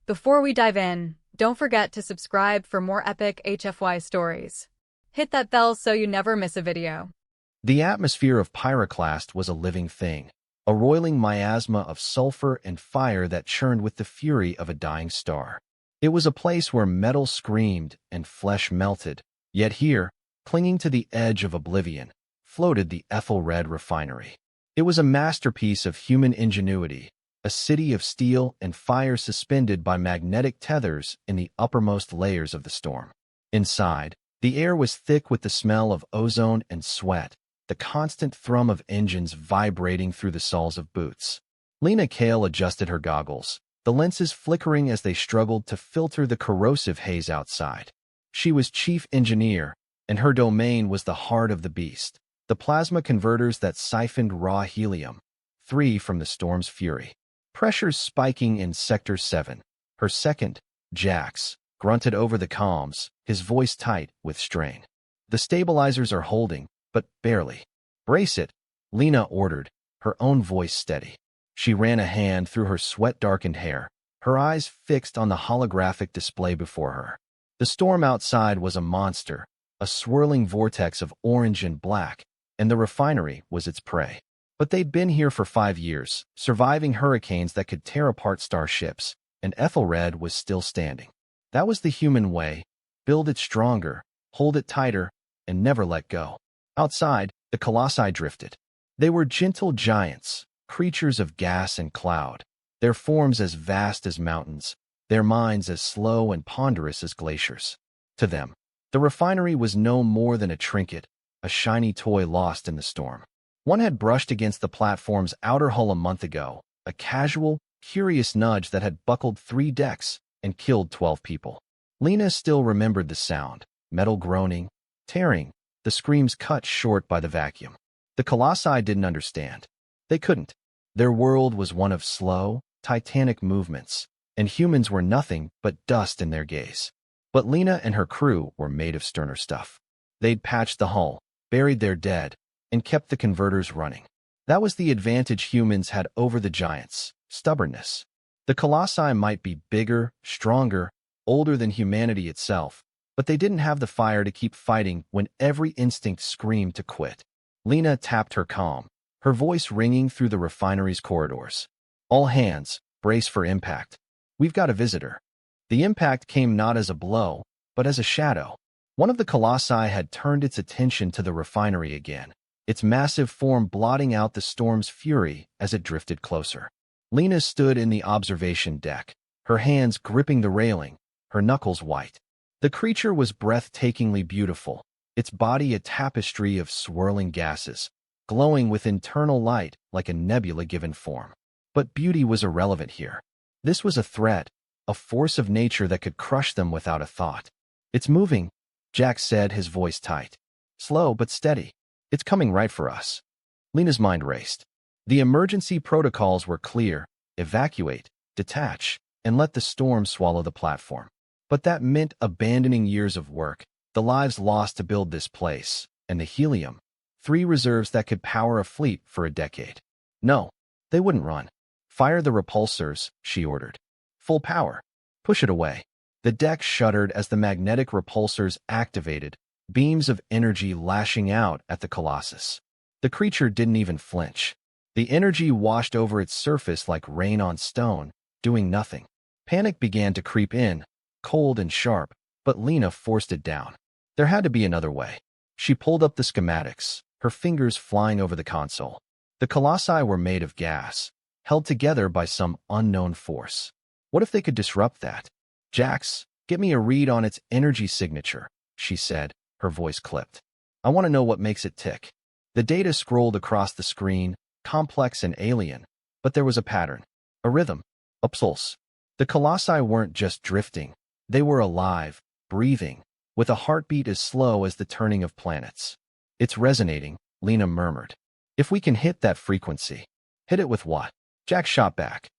Before we dive in, don't forget to subscribe for more epic HFY stories. Hit that bell so you never miss a video. The atmosphere of Pyroclast was a living thing, a roiling miasma of sulfur and fire that churned with the fury of a dying star. It was a place where metal screamed and flesh melted, yet here, clinging to the edge of oblivion, floated the ethyl-red refinery. It was a masterpiece of human ingenuity, a city of steel and fire suspended by magnetic tethers in the uppermost layers of the storm. Inside, the air was thick with the smell of ozone and sweat, the constant thrum of engines vibrating through the soles of boots. Lena Kale adjusted her goggles, the lenses flickering as they struggled to filter the corrosive haze outside. She was chief engineer, and her domain was the heart of the beast, the plasma converters that siphoned raw helium, free from the storm's fury. Pressures spiking in Sector 7. Her second, Jax, grunted over the comms, his voice tight with strain. The stabilizers are holding, but barely. Brace it, Lena ordered, her own voice steady. She ran a hand through her sweat-darkened hair, her eyes fixed on the holographic display before her. The storm outside was a monster, a swirling vortex of orange and black, and the refinery was its prey. But they'd been here for 5 years, surviving hurricanes that could tear apart starships, and Ethelred was still standing. That was the human way: build it stronger, hold it tighter, and never let go. Outside, the Colossi drifted. They were gentle giants, creatures of gas and cloud, their forms as vast as mountains, their minds as slow and ponderous as glaciers. To them, the refinery was no more than a trinket, a shiny toy lost in the storm. One had brushed against the platform's outer hull a month ago, a casual, curious nudge that had buckled 3 decks and killed 12 people. Lena still remembered the sound, metal groaning, tearing, the screams cut short by the vacuum. The Colossi didn't understand. They couldn't. Their world was one of slow, titanic movements, and humans were nothing but dust in their gaze. But Lena and her crew were made of sterner stuff. They'd patched the hull, buried their dead, and kept the converters running. That was the advantage humans had over the giants: stubbornness. The Colossi might be bigger, stronger, older than humanity itself, but they didn't have the fire to keep fighting when every instinct screamed to quit. Lena tapped her comm, her voice ringing through the refinery's corridors. All hands, brace for impact. We've got a visitor. The impact came not as a blow, but as a shadow. One of the Colossi had turned its attention to the refinery again, its massive form blotting out the storm's fury as it drifted closer. Lena stood in the observation deck, her hands gripping the railing, her knuckles white. The creature was breathtakingly beautiful, its body a tapestry of swirling gases, glowing with internal light like a nebula given form. But beauty was irrelevant here. This was a threat, a force of nature that could crush them without a thought. "It's moving," Jack said, his voice tight. "Slow but steady. It's coming right for us." Lena's mind raced. The emergency protocols were clear: evacuate, detach, and let the storm swallow the platform. But that meant abandoning years of work, the lives lost to build this place, and the helium, 3 reserves that could power a fleet for a decade. No, they wouldn't run. "Fire the repulsors," she ordered. "Full power. Push it away." The deck shuddered as the magnetic repulsors activated, beams of energy lashing out at the Colossus. The creature didn't even flinch. The energy washed over its surface like rain on stone, doing nothing. Panic began to creep in, cold and sharp, but Lena forced it down. There had to be another way. She pulled up the schematics, her fingers flying over the console. The Colossi were made of gas, held together by some unknown force. What if they could disrupt that? "Jax, get me a read on its energy signature," she said, her voice clipped. "I want to know what makes it tick." The data scrolled across the screen, complex and alien, but there was a pattern, a rhythm, a pulse. The Colossi weren't just drifting. They were alive, breathing, with a heartbeat as slow as the turning of planets. "It's resonating," Lena murmured. "If we can hit that frequency." "Hit it with what?" Jack shot back.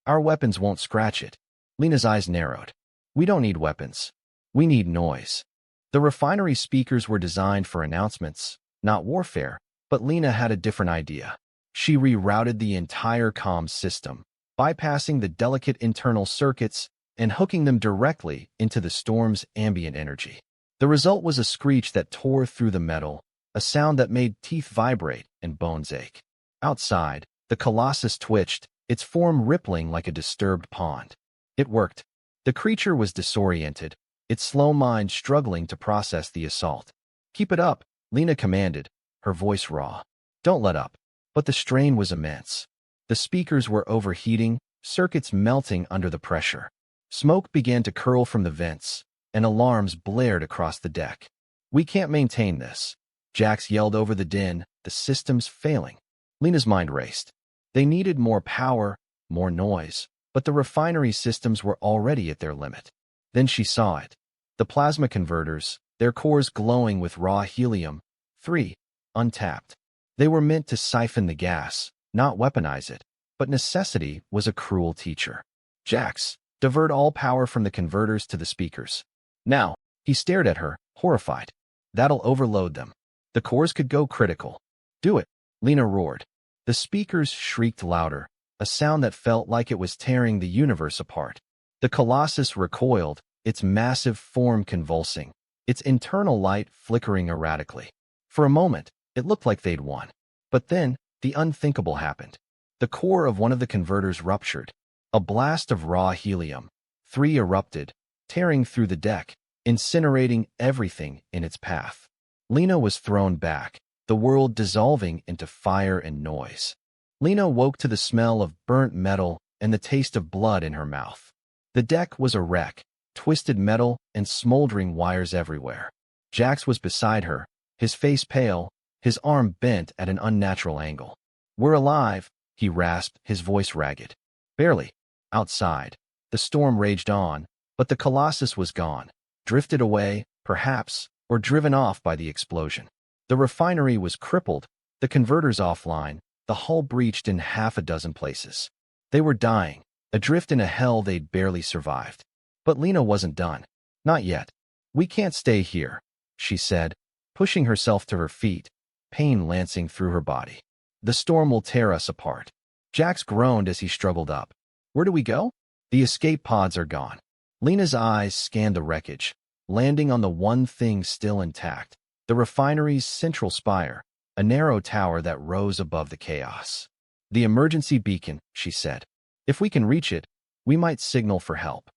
"Our weapons won't scratch it." Lena's eyes narrowed. "We don't need weapons. We need noise." The refinery speakers were designed for announcements, not warfare, but Lena had a different idea. She rerouted the entire comms system, bypassing the delicate internal circuits and hooking them directly into the storm's ambient energy. The result was a screech that tore through the metal, a sound that made teeth vibrate and bones ache. Outside, the Colossus twitched, its form rippling like a disturbed pond. It worked. The creature was disoriented, its slow mind struggling to process the assault. "Keep it up," Lena commanded, her voice raw. "Don't let up." But the strain was immense. The speakers were overheating, circuits melting under the pressure. Smoke began to curl from the vents, and alarms blared across the deck. "We can't maintain this," Jax yelled over the din, "the system's failing." Lena's mind raced. They needed more power, more noise, but the refinery systems were already at their limit. Then she saw it. The plasma converters, their cores glowing with raw helium-3, untapped. They were meant to siphon the gas, not weaponize it, but necessity was a cruel teacher. "Jax, divert all power from the converters to the speakers. Now." He stared at her, horrified. "That'll overload them. The cores could go critical." "Do it," Lena roared. The speakers shrieked louder, a sound that felt like it was tearing the universe apart. The Colossus recoiled, its massive form convulsing, its internal light flickering erratically. For a moment, it looked like they'd won. But then, the unthinkable happened. The core of one of the converters ruptured. A blast of raw helium-3 erupted, tearing through the deck, incinerating everything in its path. Lena was thrown back, the world dissolving into fire and noise. Lena woke to the smell of burnt metal and the taste of blood in her mouth. The deck was a wreck, twisted metal and smoldering wires everywhere. Jax was beside her, his face pale, his arm bent at an unnatural angle. "We're alive," he rasped, his voice ragged. "Barely." Outside, the storm raged on, but the Colossus was gone, drifted away, perhaps, or driven off by the explosion. The refinery was crippled, the converters offline, the hull breached in half a dozen places. They were dying, adrift in a hell they'd barely survived. But Lena wasn't done. Not yet. "We can't stay here," she said, pushing herself to her feet, pain lancing through her body. "The storm will tear us apart." Jax groaned as he struggled up. "Where do we go?" "The escape pods are gone." Lena's eyes scanned the wreckage, landing on the one thing still intact, the refinery's central spire, a narrow tower that rose above the chaos. "The emergency beacon," she said. "If we can reach it, we might signal for help."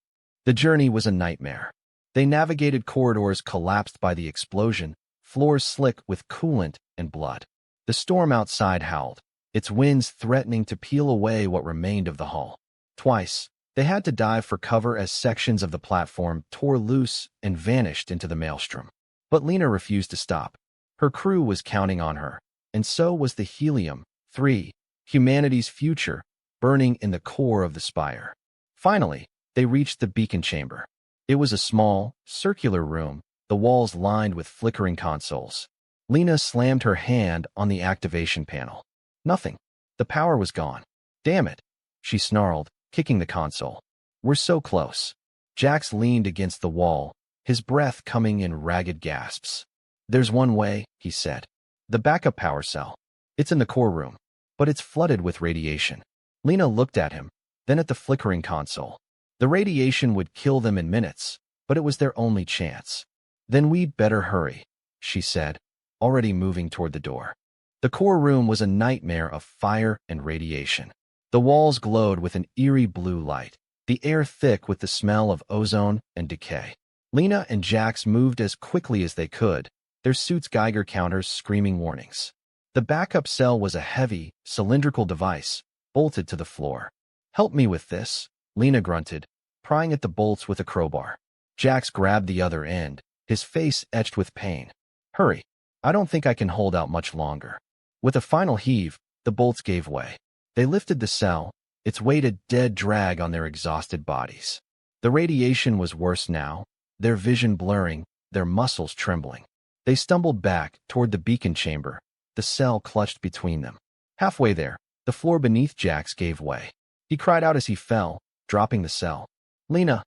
The journey was a nightmare. They navigated corridors collapsed by the explosion, floors slick with coolant and blood. The storm outside howled, its winds threatening to peel away what remained of the hull. Twice, they had to dive for cover as sections of the platform tore loose and vanished into the maelstrom. But Lena refused to stop. Her crew was counting on her, and so was the helium-3, humanity's future, burning in the core of the spire. Finally, they reached the beacon chamber. It was a small, circular room, the walls lined with flickering consoles. Lena slammed her hand on the activation panel. Nothing. The power was gone. "Damn it," she snarled, kicking the console. "We're so close." Jax leaned against the wall, his breath coming in ragged gasps. "There's one way," he said. "The backup power cell. It's in the core room, but it's flooded with radiation." Lena looked at him, then at the flickering console. The radiation would kill them in minutes, but it was their only chance. "Then we'd better hurry," she said, already moving toward the door. The core room was a nightmare of fire and radiation. The walls glowed with an eerie blue light, the air thick with the smell of ozone and decay. Lena and Jax moved as quickly as they could, their suits' Geiger counters screaming warnings. The backup cell was a heavy, cylindrical device, bolted to the floor. "Help me with this," Lena grunted, prying at the bolts with a crowbar. Jax grabbed the other end, his face etched with pain. "Hurry. I don't think I can hold out much longer." With a final heave, the bolts gave way. They lifted the cell, its weight a dead drag on their exhausted bodies. The radiation was worse now, their vision blurring, their muscles trembling. They stumbled back toward the beacon chamber, the cell clutched between them. Halfway there, the floor beneath Jax gave way. He cried out as he fell, dropping the cell. "Lena,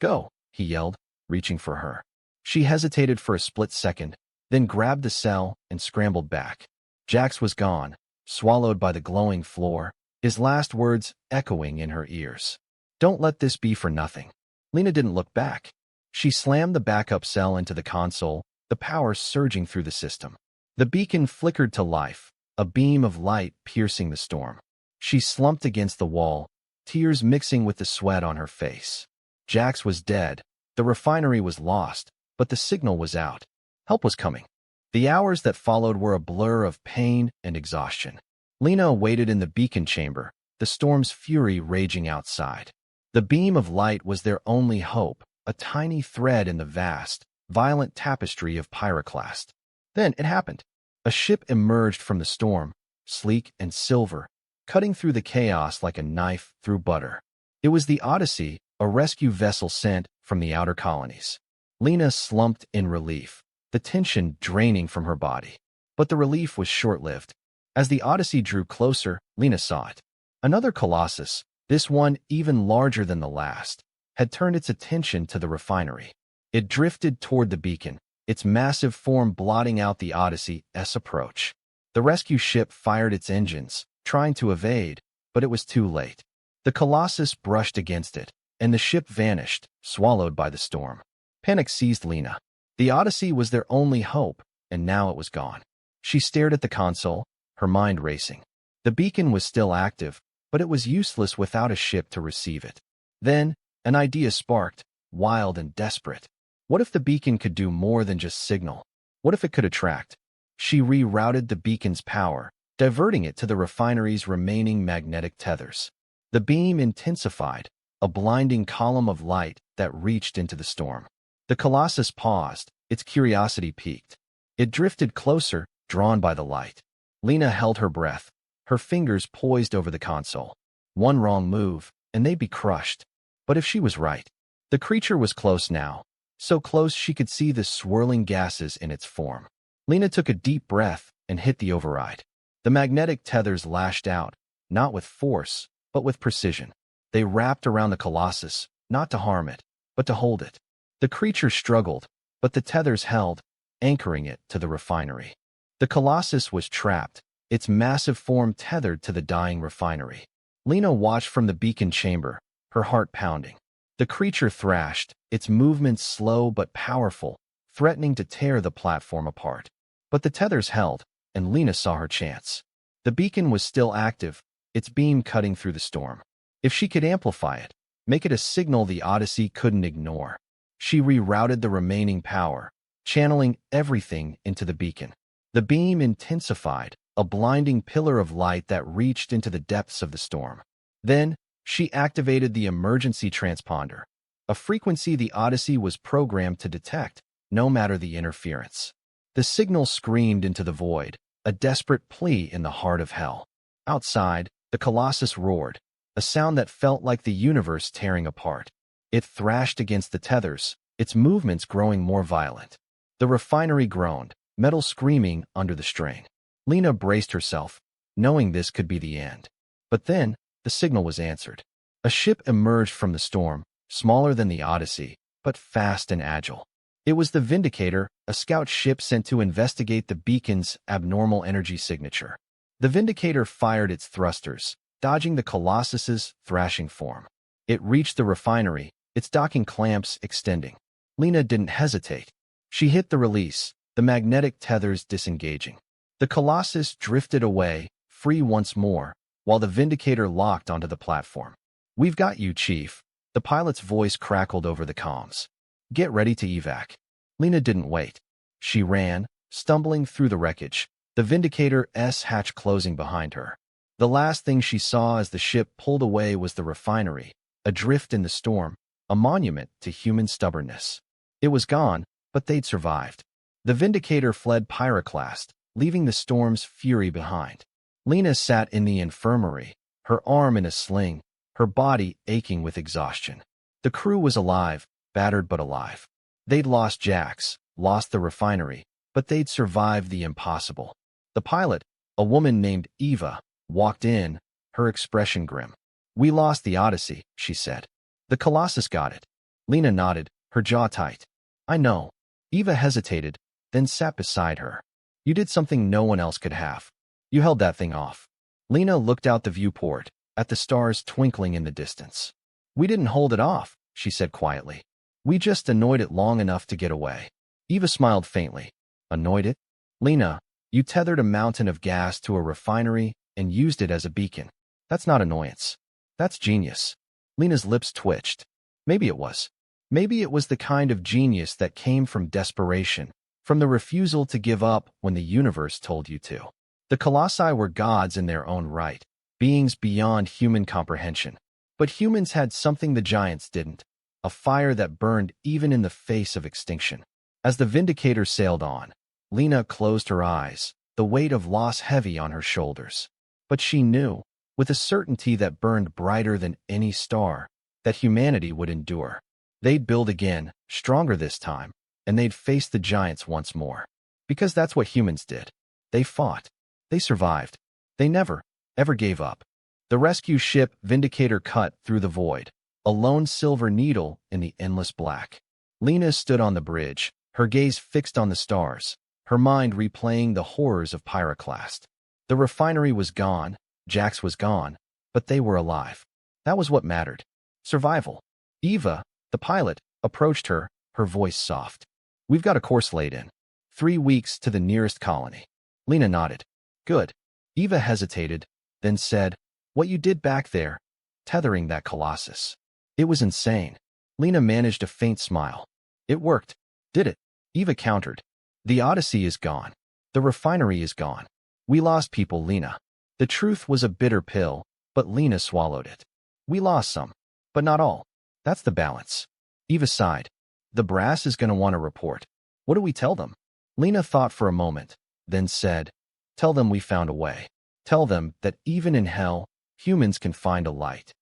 go," he yelled, reaching for her. She hesitated for a split second, then grabbed the cell and scrambled back. Jax was gone, swallowed by the glowing floor, his last words echoing in her ears. "Don't let this be for nothing." Lena didn't look back. She slammed the backup cell into the console, the power surging through the system. The beacon flickered to life, a beam of light piercing the storm. She slumped against the wall, tears mixing with the sweat on her face. Jax was dead. The refinery was lost, but the signal was out. Help was coming. The hours that followed were a blur of pain and exhaustion. Lena waited in the beacon chamber, the storm's fury raging outside. The beam of light was their only hope, a tiny thread in the vast, violent tapestry of Pyroclast. Then it happened. A ship emerged from the storm, sleek and silver, cutting through the chaos like a knife through butter. It was the Odyssey, a rescue vessel sent from the outer colonies. Lena slumped in relief, the tension draining from her body. But the relief was short-lived. As the Odyssey drew closer, Lena saw it. Another Colossus, this one even larger than the last, had turned its attention to the refinery. It drifted toward the beacon, its massive form blotting out the Odyssey's approach. The rescue ship fired its engines, trying to evade, but it was too late. The Colossus brushed against it, and the ship vanished, swallowed by the storm. Panic seized Lena. The Odyssey was their only hope, and now it was gone. She stared at the console, her mind racing. The beacon was still active, but it was useless without a ship to receive it. Then, an idea sparked, wild and desperate. What if the beacon could do more than just signal? What if it could attract? She rerouted the beacon's power, diverting it to the refinery's remaining magnetic tethers. The beam intensified, a blinding column of light that reached into the storm. The Colossus paused, its curiosity piqued. It drifted closer, drawn by the light. Lena held her breath, her fingers poised over the console. One wrong move, and they'd be crushed. But if she was right, the creature was close now, so close she could see the swirling gases in its form. Lena took a deep breath and hit the override. The magnetic tethers lashed out, not with force, but with precision. They wrapped around the Colossus, not to harm it, but to hold it. The creature struggled, but the tethers held, anchoring it to the refinery. The Colossus was trapped, its massive form tethered to the dying refinery. Lena watched from the beacon chamber, her heart pounding. The creature thrashed, its movements slow but powerful, threatening to tear the platform apart. But the tethers held, and Lena saw her chance. The beacon was still active, its beam cutting through the storm. If she could amplify it, make it a signal the Odyssey couldn't ignore. She rerouted the remaining power, channeling everything into the beacon. The beam intensified, a blinding pillar of light that reached into the depths of the storm. Then, she activated the emergency transponder, a frequency the Odyssey was programmed to detect, no matter the interference. The signal screamed into the void, a desperate plea in the heart of hell. Outside, the Colossus roared, a sound that felt like the universe tearing apart. It thrashed against the tethers, its movements growing more violent. The refinery groaned, metal screaming under the strain. Lena braced herself, knowing this could be the end. But then, the signal was answered. A ship emerged from the storm, smaller than the Odyssey, but fast and agile. It was the Vindicator, a scout ship sent to investigate the beacon's abnormal energy signature. The Vindicator fired its thrusters, dodging the Colossus's thrashing form. It reached the refinery, its docking clamps extending. Lena didn't hesitate. She hit the release, the magnetic tethers disengaging. The Colossus drifted away, free once more, while the Vindicator locked onto the platform. "We've got you, Chief." The pilot's voice crackled over the comms. "Get ready to evac." Lena didn't wait. She ran, stumbling through the wreckage, the Vindicator's hatch closing behind her. The last thing she saw as the ship pulled away was the refinery, adrift in the storm, a monument to human stubbornness. It was gone, but they'd survived. The Vindicator fled Pyroclast, leaving the storm's fury behind. Lena sat in the infirmary, her arm in a sling, her body aching with exhaustion. The crew was alive, battered but alive. They'd lost Jax, lost the refinery, but they'd survived the impossible. The pilot, a woman named Eva, walked in, her expression grim. "We lost the Odyssey," she said. "The Colossus got it." Lena nodded, her jaw tight. "I know." Eva hesitated, then sat beside her. "You did something no one else could have. You held that thing off." Lena looked out the viewport, at the stars twinkling in the distance. "We didn't hold it off," she said quietly. We just annoyed it long enough to get away. Eva smiled faintly. Annoyed it? Lena, you tethered a mountain of gas to a refinery and used it as a beacon. That's not annoyance. That's genius. Lena's lips twitched. Maybe it was. Maybe it was the kind of genius that came from desperation, from the refusal to give up when the universe told you to. The Colossi were gods in their own right, beings beyond human comprehension. But humans had something the giants didn't, a fire that burned even in the face of extinction. As the Vindicator sailed on, Lena closed her eyes, the weight of loss heavy on her shoulders. But she knew, with a certainty that burned brighter than any star, that humanity would endure. They'd build again, stronger this time, and they'd face the giants once more. Because that's what humans did. They fought. They survived. They never, ever gave up. The rescue ship Vindicator cut through the void, a lone silver needle in the endless black. Lena stood on the bridge, her gaze fixed on the stars, her mind replaying the horrors of Pyroclast. The refinery was gone, Jax was gone, but they were alive. That was what mattered. Survival. Eva, the pilot, approached her, her voice soft. We've got a course laid in. 3 weeks to the nearest colony. Lena nodded. Good. Eva hesitated, then said, what you did back there, tethering that Colossus. It was insane. Lena managed a faint smile. It worked. Did it? Eva countered. The Odyssey is gone. The refinery is gone. We lost people, Lena. The truth was a bitter pill, but Lena swallowed it. We lost some, but not all. That's the balance. Eva sighed. The brass is going to want to report. What do we tell them? Lena thought for a moment, then said, tell them we found a way. Tell them that even in hell, humans can find a light.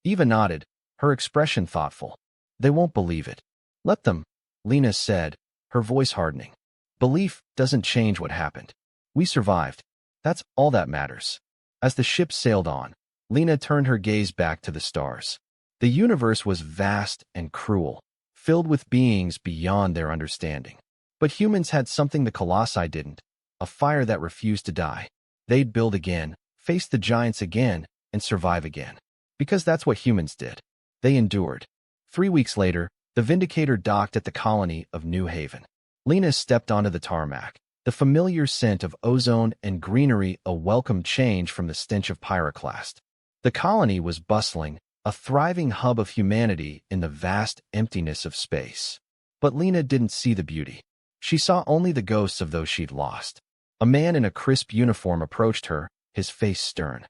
Eva nodded, her expression thoughtful. They won't believe it. Let them, Lena said, her voice hardening. Belief doesn't change what happened. We survived. That's all that matters. As the ship sailed on, Lena turned her gaze back to the stars. The universe was vast and cruel, filled with beings beyond their understanding. But humans had something the Colossi didn't, a fire that refused to die. They'd build again, face the giants again, and survive again. Because that's what humans did. They endured. 3 weeks later, the Vindicator docked at the colony of New Haven. Lena stepped onto the tarmac, the familiar scent of ozone and greenery a welcome change from the stench of Pyroclast. The colony was bustling, a thriving hub of humanity in the vast emptiness of space. But Lena didn't see the beauty. She saw only the ghosts of those she'd lost. A man in a crisp uniform approached her, his face stern.